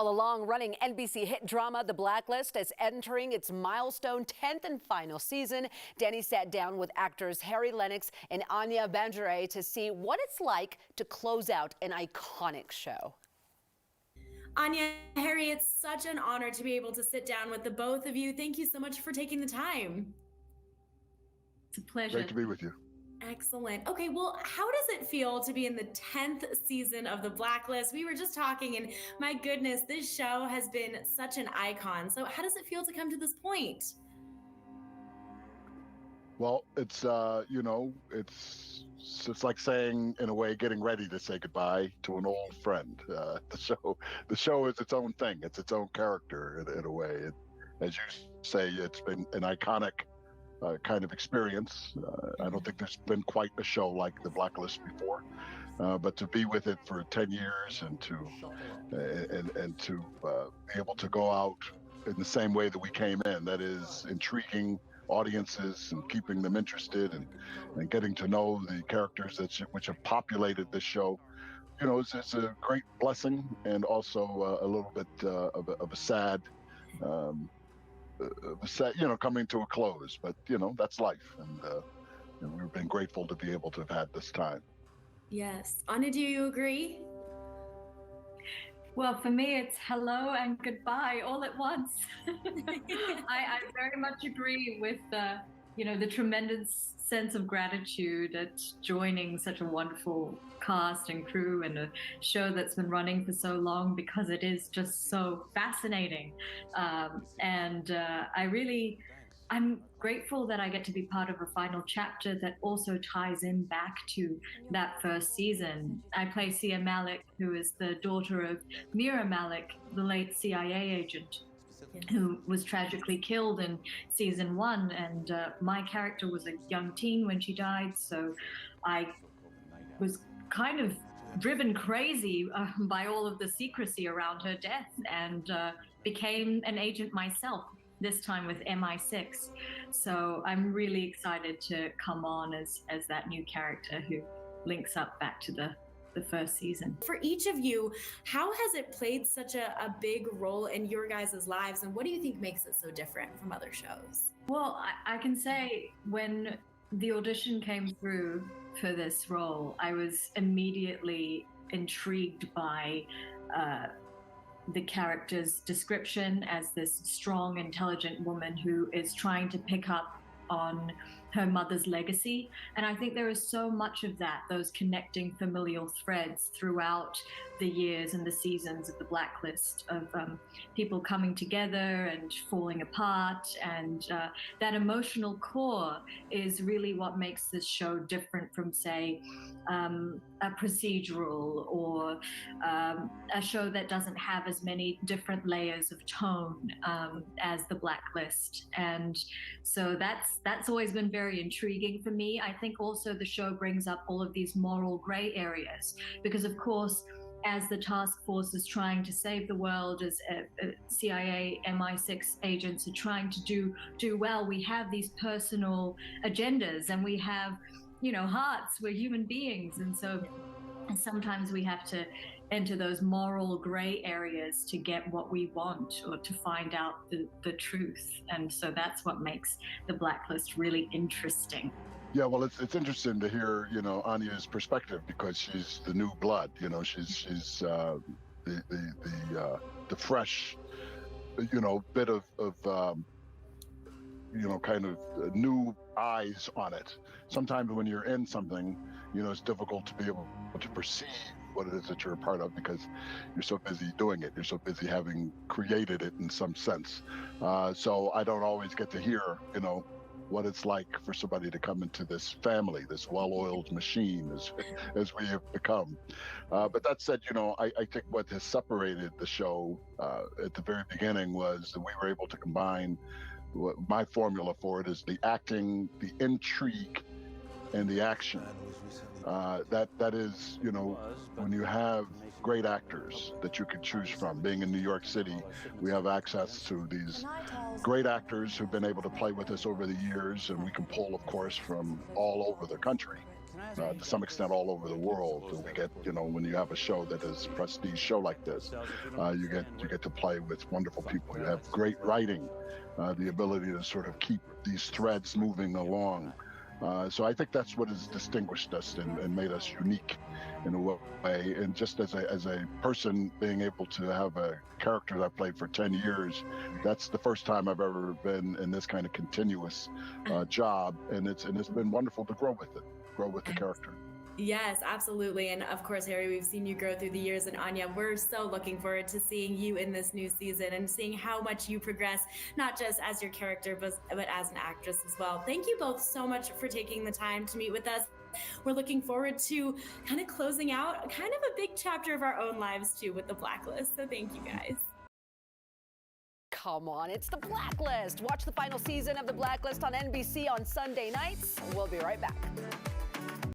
While the long-running NBC hit drama The Blacklist is entering its milestone 10th and final season, Danny sat down with actors Harry Lennox and Anya Bandere to see what it's like to close out an iconic show. Anya, Harry, it's such an honor to be able to sit down with the both of you. Thank you so much for taking the time. It's a pleasure. Great to be with you. Excellent. Okay, well, how does it feel to be in the 10th season of The Blacklist? We were just talking, and my goodness, this show has been such an icon. So how does it feel to come to this point? Well, it's, it's like saying, in a way, getting ready to say goodbye to an old friend. The show is its own thing. It's its own character in a way. As you say, it's been an iconic kind of experience. I don't think there's been quite a show like The Blacklist before, but to be with it for 10 years and to be able to go out in the same way that we came in, that is intriguing audiences and keeping them interested and getting to know the characters which have populated this show, it's a great blessing and also a little bit of a sad coming to a close, but that's life, and we've been grateful to be able to have had this time. Yes. Anya, do you agree? Well, for me, it's hello and goodbye all at once. I very much agree with the tremendous sense of gratitude at joining such a wonderful cast and crew and a show that's been running for so long, because it is just so fascinating. I'm grateful that I get to be part of a final chapter that also ties in back to that first season. I play Sia Malik, who is the daughter of Mira Malik, the late CIA agent, who was tragically killed in season 1, and my character was a young teen when she died, so I was kind of driven crazy by all of the secrecy around her death, and became an agent myself, this time with MI6. So I'm really excited to come on as that new character who links up back to the first season. For each of you, how has it played such a big role in your guys' lives, and what do you think makes it so different from other shows? Well, I can say when the audition came through for this role, I was immediately intrigued by the character's description as this strong, intelligent woman who is trying to pick up on her mother's legacy. And I think there is so much of that, those connecting familial threads throughout the years and the seasons of The Blacklist, of people coming together and falling apart. And that emotional core is really what makes this show different from, say, a procedural or a show that doesn't have as many different layers of tone as The Blacklist. And so that's always been very intriguing for me. I think also the show brings up all of these moral gray areas, because of course, as the task force is trying to save the world, as CIA MI6 agents are trying to do well, we have these personal agendas, and we have hearts. We're human beings, and so sometimes we have to enter those moral gray areas to get what we want or to find out the truth. And so that's what makes The Blacklist really interesting. Yeah, well, it's interesting to hear, Anya's perspective, because she's the new blood. She's the fresh, bit of kind of new eyes on it. Sometimes when you're in something, it's difficult to be able to perceive what it is that you're a part of, because you're so busy doing it. You're so busy having created it in some sense. So I don't always get to hear, what it's like for somebody to come into this family, this well-oiled machine as we have become. But that said, I think what has separated the show at the very beginning was that we were able to combine my formula for it is the acting, the intrigue, and the action. That is, when you have great actors that you can choose from. Being in New York City, we have access to these great actors who've been able to play with us over the years, and we can pull, of course, from all over the country. to some extent all over the world. We get, when you have a show that is a prestige show like this, you get to play with wonderful people. You have great writing, the ability to sort of keep these threads moving along. So I think that's what has distinguished us and made us unique in a way. And just as a person, being able to have a character that I played for 10 years, that's the first time I've ever been in this kind of continuous job. And it's been wonderful to grow with the character. Yes, absolutely. And of course, Harry, we've seen you grow through the years. And Anya, we're so looking forward to seeing you in this new season and seeing how much you progress, not just as your character, but as an actress as well. Thank you both so much for taking the time to meet with us. We're looking forward to kind of closing out kind of a big chapter of our own lives too with The Blacklist. So thank you guys. Come on, it's The Blacklist. Watch the final season of The Blacklist on NBC on Sunday nights. We'll be right back.